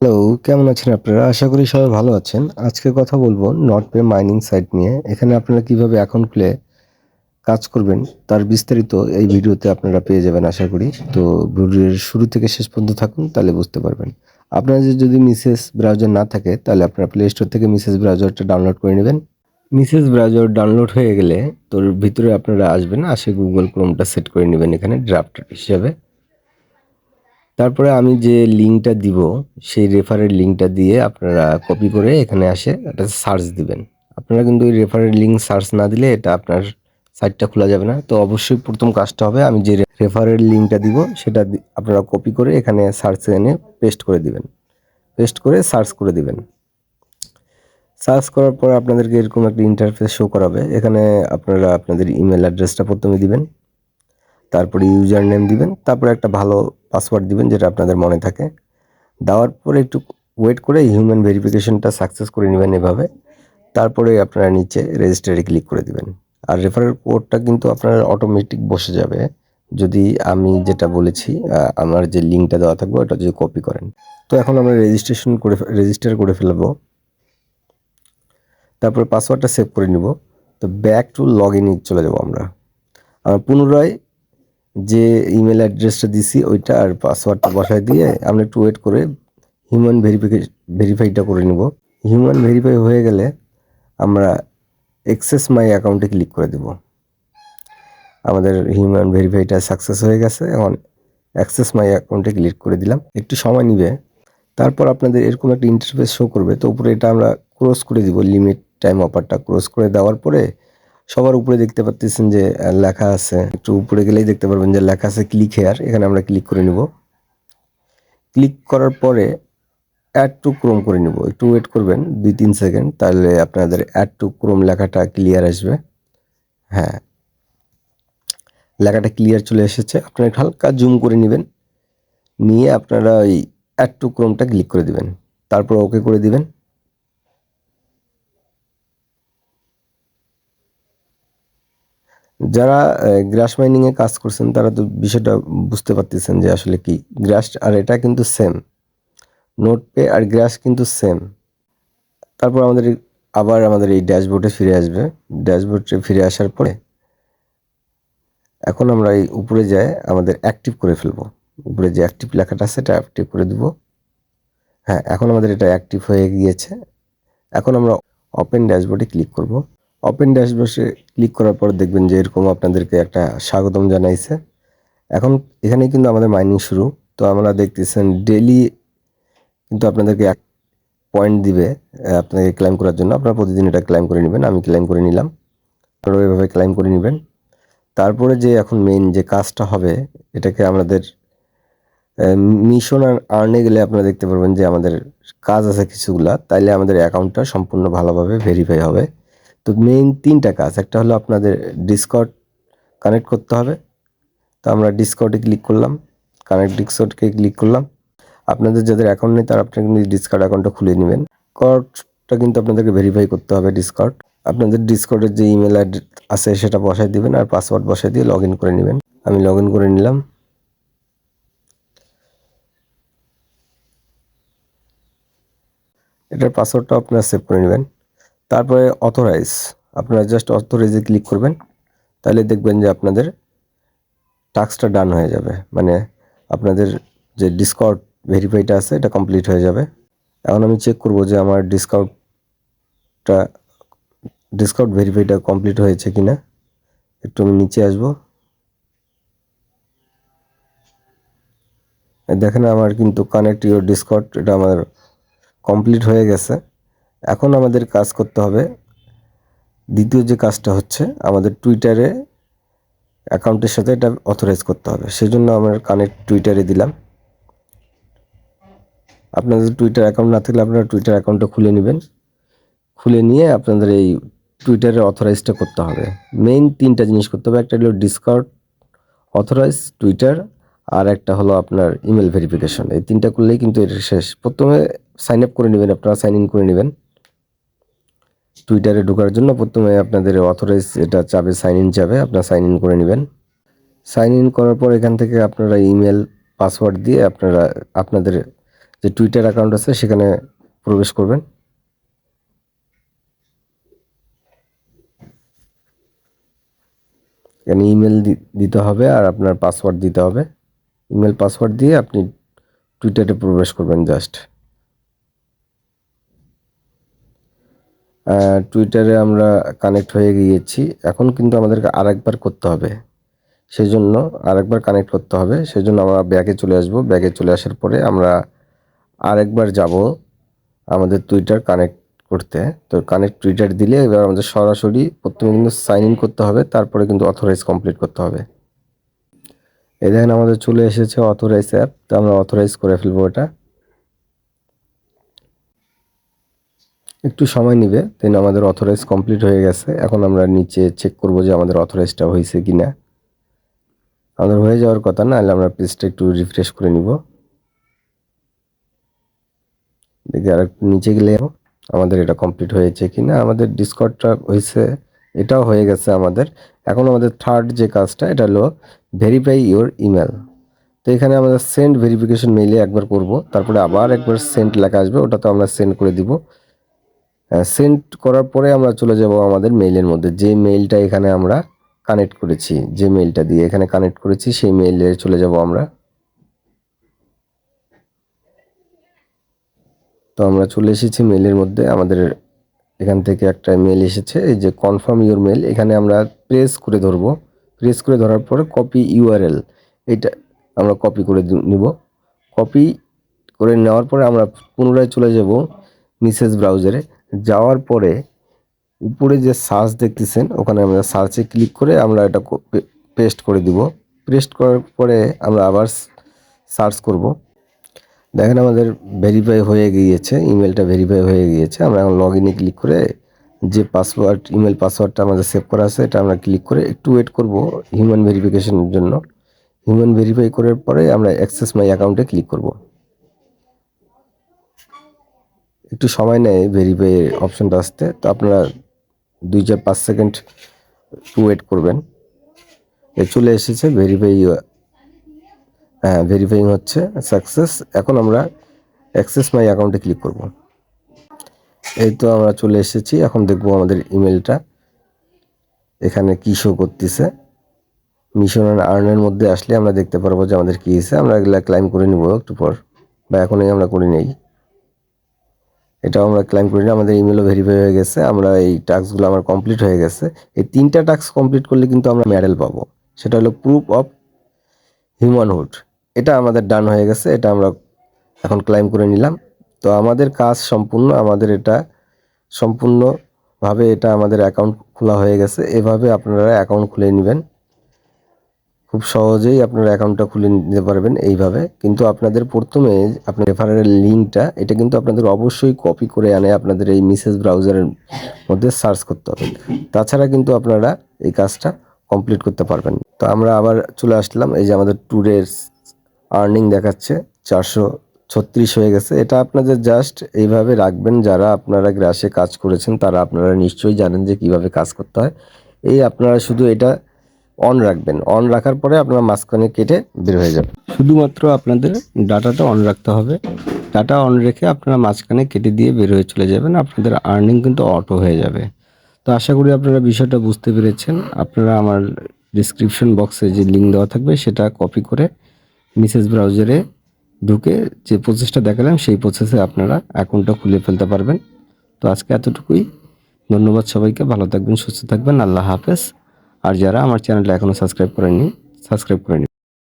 Hello, কেমন আছেন আপনারা? আশা করি সবাই ভালো আছেন। আজকে কথা বলবো নটপে মাইনিং সাইট নিয়ে। এখানে আপনারা কিভাবে অ্যাকাউন্ট খুলে কাজ করবেন তার বিস্তারিত এই ভিডিওতে আপনারা পেয়ে যাবেন আশা করি। তো ভিডিওর শুরু থেকে শেষ পর্যন্ত থাকুন তাহলে বুঝতে পারবেন। আপনাদের যদি মিসেস ব্রাউজার না থাকে তাহলে আপনারা প্লে স্টোর থেকে মিসেস ব্রাউজারটা ডাউনলোড করে নেবেন। মিসেস ব্রাউজার ডাউনলোড হয়ে গেলে তোর ভিতরে আপনারা আসবেন, আসে গুগল ক্রোমটা সেট করে নেবেন এখানে ড্রাফট হিসাবে। তারপরে আমি যে লিঙ্কটা দিব সেই রেফারের লিঙ্কটা দিয়ে আপনারা কপি করে এখানে আসে একটা সার্চ দিবেন। আপনারা কিন্তু ওই রেফারের লিঙ্ক সার্চ না দিলে এটা আপনার সাইটটা খোলা যাবে না। তো অবশ্যই প্রথম কাজটা হবে আমি যে রেফারের লিঙ্কটা দিব সেটা আপনারা কপি করে এখানে সার্চে এনে পেস্ট করে দিবেন। পেস্ট করে সার্চ করে দিবেন। সার্চ করার পর আপনাদেরকে এরকম একটা ইন্টারফেস শো করাবে। এখানে আপনারা আপনাদের ইমেল অ্যাড্রেসটা প্রথমে দিবেন, তারপরে ইউজার নেম দিবেন, তারপরে একটা ভালো পাসওয়ার্ড দিবেন যেটা আপনাদের মনে থাকে। দেওয়ার পরে একটু ওয়েট করে হিউম্যান ভেরিফিকেশনটা সাকসেস করে নেবেন এভাবে। তারপরে আপনারা নিচে রেজিস্টারে ক্লিক করে দিবেন। আর রেফারেল কোডটা কিন্তু আপনার অটোমেটিক বসে যাবে যদি আমি যেটা বলেছি আমার যে লিঙ্কটা দেওয়া থাকবে ওটা যদি কপি করেন। তো এখন আমরা রেজিস্টার করে ফেলবো। তারপরে পাসওয়ার্ডটা সেভ করে নিব। তো ব্যাক টু লগ ইনে চলে যাব আমরা। পুনরায় যে ইমেল অ্যাড্রেসটা দিছি ওইটা আর পাসওয়ার্ডটা বসায় দিয়ে আমরা একটু ওয়েট করে হিউম্যান ভেরিফাইটা করে নিব। হিউম্যান ভেরিফাই হয়ে গেলে আমরা অ্যাক্সেস মাই অ্যাকাউন্টে ক্লিক করে দেব। আমাদের হিউম্যান ভেরিফাইটা সাকসেস হয়ে গেছে। এখন অ্যাক্সেস মাই অ্যাকাউন্টে ক্লিক করে দিলাম। একটু সময় নিবে। তারপর আপনাদের এরকম একটা ইন্টারফেস শো করবে। তো উপরে এটা আমরা ক্রস করে দিব, লিমিট টাইম অফারটা ক্রস করে দেওয়ার পরে সবার উপরে দেখতে পাচ্ছেন যে লেখা আছে, একটু উপরে গেলেই দেখতে পারবেন যে লেখা আছে ক্লিক হেয়ার। এখানে আমরা ক্লিক করে নিব। ক্লিক করার পরে অ্যাড টু ক্রোম করে নিব। একটু ওয়েট করবেন 2-3 সেকেন্ড, তাহলে আপনাদের অ্যাড টু ক্রোম লেখাটা ক্লিয়ার আসবে। হ্যাঁ, লেখাটা ক্লিয়ার চলে এসেছে। আপনারা হালকা জুম করে নেবেন, নিয়ে আপনারা ওই অ্যাড টু ক্রোমটা ক্লিক করে দিবেন। তারপর ওকে করে দিবেন। যারা গ্রাস মাইনিংয়ে কাজ করছেন তারা তো বিষয়টা বুঝতে পারতেছেন যে আসলে কি গ্রাস আর এটা কিন্তু সেম। নোটপে আর গ্রাস কিন্তু সেম। তারপর আমাদের এই ড্যাশবোর্ডে ফিরে আসবে। ড্যাশবোর্ডে ফিরে আসার পরে এখন আমরা এই উপরে যাই আমাদের অ্যাক্টিভ করে ফেলবো। উপরে যে অ্যাক্টিভ লেখাটা আছে এটা অ্যাক্টিভ করে দিব। হ্যাঁ, এখন আমাদের এটা অ্যাক্টিভ হয়ে গিয়েছে। এখন আমরা ওপেন ড্যাশবোর্ডে ক্লিক করব। ওপেন ড্যাশবোর্ডে ক্লিক করার পর দেখবেন যে এরকম আপনাদেরকে একটা স্বাগতম জানাইছে। এখন এখানেই কিন্তু আমাদের মাইনিং শুরু। তো আমরা দেখতেছেন ডেইলি কিন্তু আপনাদেরকে 1 পয়েন্ট দিবে আপনাকে ক্লাইম করার জন্য। আপনারা প্রতিদিন এটা ক্লাইম করে নেবেন। আমি ক্লাইম করে নিলাম। আপনারাও এভাবে ক্লাইম করে নেবেন। তারপরে যে এখন মেইন যে কাজটা হবে এটাকে আমাদের মিশন আর আর্নে গেলে আপনারা দেখতে পারবেন যে আমাদের কাজ আছে কিছুগুলা, তাইলে আমাদের অ্যাকাউন্টটা সম্পূর্ণ ভালোভাবে ভেরিফাই হবে। তো মেইন 3টা কাজ। একটা হলো আপনাদের ডিসকর্ড কানেক্ট করতে হবে। তো আমরা ডিসকর্ডে ক্লিক করলাম, কানেক্ট ডিসকর্ডকে ক্লিক করলাম। আপনাদের যাদের অ্যাকাউন্ট নেই তারা আপনারা কিন্তু ডিসকর্ড অ্যাকাউন্টটা খুলে নেবেন। ডিসকর্ডটা কিন্তু আপনাদেরকে ভেরিফাই করতে হবে ডিসকর্ড। আপনাদের ডিসকর্ডের যে ইমেল অ্যাড্রেস আছে সেটা বসায় দিবেন আর পাসওয়ার্ড বসায় দিয়ে লগ ইন করে নেবেন। আমি লগ ইন করে নিলাম। এটার পাসওয়ার্ডটা আপনারা সেভ করে নেবেন। তারপরে অথরাইজ, আপনারা জাস্ট অথরাইজে ক্লিক করবেন। তাহলে দেখবেন যে আপনাদের টাস্কটা ডান হয়ে যাবে। মানে আপনাদের যে ডিসকর্ড ভেরিফাইটা আছে এটা কমপ্লিট হয়ে যাবে। এখন আমি চেক করব যে আমার ডিসকর্ড ভেরিফাইটা কমপ্লিট হয়েছে কিনা। একটু আমি নিচে আসবো। দেখেন আমার কিন্তু কানেক্ট ইউর ডিসকর্ড এটা আমার কমপ্লিট হয়ে গেছে। এখন আমাদের কাজ করতে হবে। দ্বিতীয় যে কাজটা হচ্ছে আমাদের টুইটারে অ্যাকাউন্টের সাথে এটা অথরাইজ করতে হবে। সেজন্য আমরা কানেক্ট টুইটারে দিলাম। আপনাদের টুইটার অ্যাকাউন্ট না থাকলে আপনারা টুইটার অ্যাকাউন্টটা খুলে নেবেন। খুলে নিয়ে আপনাদের এই টুইটারে অথরাইজটা করতে হবে। মেইন 3টা জিনিস করতে হবে। একটা হলো ডিসকর্ড অথরাইজ, টুইটার, আর একটা হলো আপনার ইমেল ভেরিফিকেশন। এই 3টা করলেই কিন্তু এটা শেষ। প্রথমে সাইন আপ করে নেবেন, আপনারা সাইন ইন করে নেবেন। টুইটারে ঢোকার জন্য প্রথমে আপনাদের অথরাইজ এটা চাবে, সাইন ইন চাবে, আপনারা সাইন ইন করে নেবেন। সাইন ইন করার পর এখান থেকে আপনারা ইমেল পাসওয়ার্ড দিয়ে আপনারা আপনাদের যে টুইটার অ্যাকাউন্ট আছে সেখানে প্রবেশ করবেন। এখানে ইমেল দিতে হবে আর আপনার পাসওয়ার্ড দিতে হবে। ইমেল পাসওয়ার্ড দিয়ে আপনি টুইটারে প্রবেশ করবেন জাস্ট। টুইটারে আমরা কানেক্ট হয়ে গিয়েছি। এখন কিন্তু আমাদেরকে আরেকবার করতে হবে, সেজন্য আরেকবার কানেক্ট করতে হবে। সেজন্য আমরা ব্যাকে চলে আসব। ব্যাকে চলে আসার পরে আমরা আরেকবার যাব আমাদের টুইটার কানেক্ট করতে। তো কানেক্ট টুইটার দিলে এবার আমাদের সরাসরি প্রথমে কিন্তু সাইন ইন করতে হবে, তারপরে কিন্তু অথরাইজ কমপ্লিট করতে হবে। এই দেখেন আমাদের চলে এসেছে অথরাইজ অ্যাপ। তো আমরা অথরাইজ করে ফেলবো এটা। একটু সময় নেবে, দেন আমাদের অথরাইজ কমপ্লিট হয়ে গেছে। এখন আমরা নিচে চেক করব যে আমাদের অথরাইজটা হয়েছে কিনা। আমাদের হয়ে যাওয়ার কথা, না হলে আমরা পেজটা একটু রিফ্রেশ করে নিব। দেখি আর নিচে গেলে আমাদের এটা কমপ্লিট হয়েছে কিনা। আমাদের ডিসকর্ডটা হয়েছে, এটাও হয়ে গেছে আমাদের। এখন আমাদের থার্ড যে কাজটা, এটা হলো ভেরিফাই ইওর ইমেল। তো এখানে আমাদের সেন্ড ভেরিফিকেশন মেইলে একবার করব, তারপরে আবার একবার সেন্ড লেখা আসবে, ওটাতে আমরা সেন্ড করে দিব। সেন্ড করার পরে আমরা চলে যাব আমাদের মেইলের মধ্যে। যে মেইলটা এখানে আমরা কানেক্ট করেছি, যে মেইলটা দিয়ে এখানে কানেক্ট করেছি, সেই মেইলে চলে যাব আমরা। তো আমরা চলে এসেছি মেইলের মধ্যে। আমাদের এখান থেকে একটা মেইল এসেছে, এই যে কনফার্ম ইউর মেইল। এখানে আমরা প্রেস করে ধরবো। প্রেস করে ধরার পরে কপি ইউআরএল, এটা আমরা কপি করে নিব। কপি করে নেওয়ার পরে আমরা পুনরায় চলে যাব মেসেজ ব্রাউজারে। যাওয়ার পরে উপরে যে সার্চ দেখতেছেন, ওখানে আমরা সার্চে ক্লিক করে আমরা এটা পেস্ট করে দিব। পেস্ট করার পরে আমরা আবার সার্চ করব। দেখেন আমাদের ভেরিফাই হয়ে গিয়েছে, ইমেলটা ভেরিফাই হয়ে গিয়েছে। আমরা এখন লগ ইনে ক্লিক করে যে পাসওয়ার্ড, ইমেল পাসওয়ার্ডটা আমাদের সেভ করা আছে, এটা আমরা ক্লিক করে একটু ওয়েট করব হিউম্যান ভেরিফিকেশনের জন্য। হিউম্যান ভেরিফাই করার পরে আমরা অ্যাক্সেস মাই অ্যাকাউন্টে ক্লিক করব। একটু সময় নেয় ভেরিফাই অপশনটা আসতে, তো আপনারা 2-4-5 সেকেন্ড ওয়েট করবেন। চলে এসেছে ভেরিফাই, হ্যাঁ ভেরিফাইং হচ্ছে, সাকসেস। এখন আমরা অ্যাক্সেস মাই অ্যাকাউন্টে ক্লিক করব। এই তো আমরা চলে এসেছি। এখন দেখব আমাদের ইমেলটা এখানে কি শো করতেছে। মিশন অ্যান্ড আর্নের মধ্যে আসলে আমরা দেখতে পারবো যে আমাদের কী হয়েছে। আমরা এগুলা ক্লাইম করে নিব একটু পর, বা এখনই আমরা করে নেই। এটাও আমরা ক্লাইম করি না। আমাদের ইমেলও ভেরিফাই হয়ে গেছে। আমরা এই টাস্কগুলো আমার কমপ্লিট হয়ে গেছে। এই 3টা টাস্ক কমপ্লিট করলে কিন্তু আমরা মেডেল পাবো। সেটা হলো প্রুফ অফ হিউম্যানহুড। এটা আমাদের ডান হয়ে গেছে, এটা আমরা এখন ক্লাইম করে নিলাম। তো আমাদের কাজ সম্পূর্ণ, আমাদের এটা সম্পূর্ণভাবে এটা আমাদের অ্যাকাউন্ট খোলা হয়ে গেছে। এভাবে আপনারা অ্যাকাউন্ট খুলে নেবেন, খুব সহজেই আপনারা অ্যাকাউন্টটা খুলে নিতে পারবেন এইভাবে। কিন্তু আপনাদের প্রথমে আপনার রেফারেল লিঙ্কটা, এটা কিন্তু আপনাদের অবশ্যই কপি করে আনে আপনাদের এই মেসেজ ব্রাউজারের মধ্যে সার্চ করতে হবে, তাছাড়া কিন্তু আপনারা এই কাজটা কমপ্লিট করতে পারবেন। তো আমরা আবার চলে আসলাম। এই যে আমাদের ট্যুরের আর্নিং দেখাচ্ছে 436 হয়ে গেছে। এটা আপনাদের জাস্ট এইভাবে রাখবেন, যারা আপনারা গ্রাসে কাজ করেছেন তারা আপনারা নিশ্চয়ই জানেন যে কিভাবে কাজ করতে হয়। এই আপনারা শুধু এটা অন রাখবেন। অন রাখার পরে আপনারা মাঝখানে কেটে বের হয়ে যাবেন। শুধুমাত্র আপনাদের ডাটাটা অন রাখতে হবে। ডাটা অন রেখে আপনারা মাঝখানে কেটে দিয়ে বের হয়ে চলে যাবেন। আপনাদের আর্নিং কিন্তু অটো হয়ে যাবে। তো আশা করি আপনারা বিষয়টা বুঝতে পেরেছেন। আপনারা আমার ডিসক্রিপশন বক্সে যে লিঙ্ক দেওয়া থাকবে সেটা কপি করে মেসেজ ব্রাউজারে ঢুকে যে প্রসেসটা দেখালাম সেই প্রসেসে আপনারা অ্যাকাউন্টটা খুলে ফেলতে পারবেন। তো আজকে এতটুকুই। ধন্যবাদ সবাইকে। ভালো থাকবেন, সুস্থ থাকবেন। আল্লাহ হাফেজ। আর যারা আমার চ্যানেলটা এখনও সাবস্ক্রাইব করেননি, সাবস্ক্রাইব করে নিন।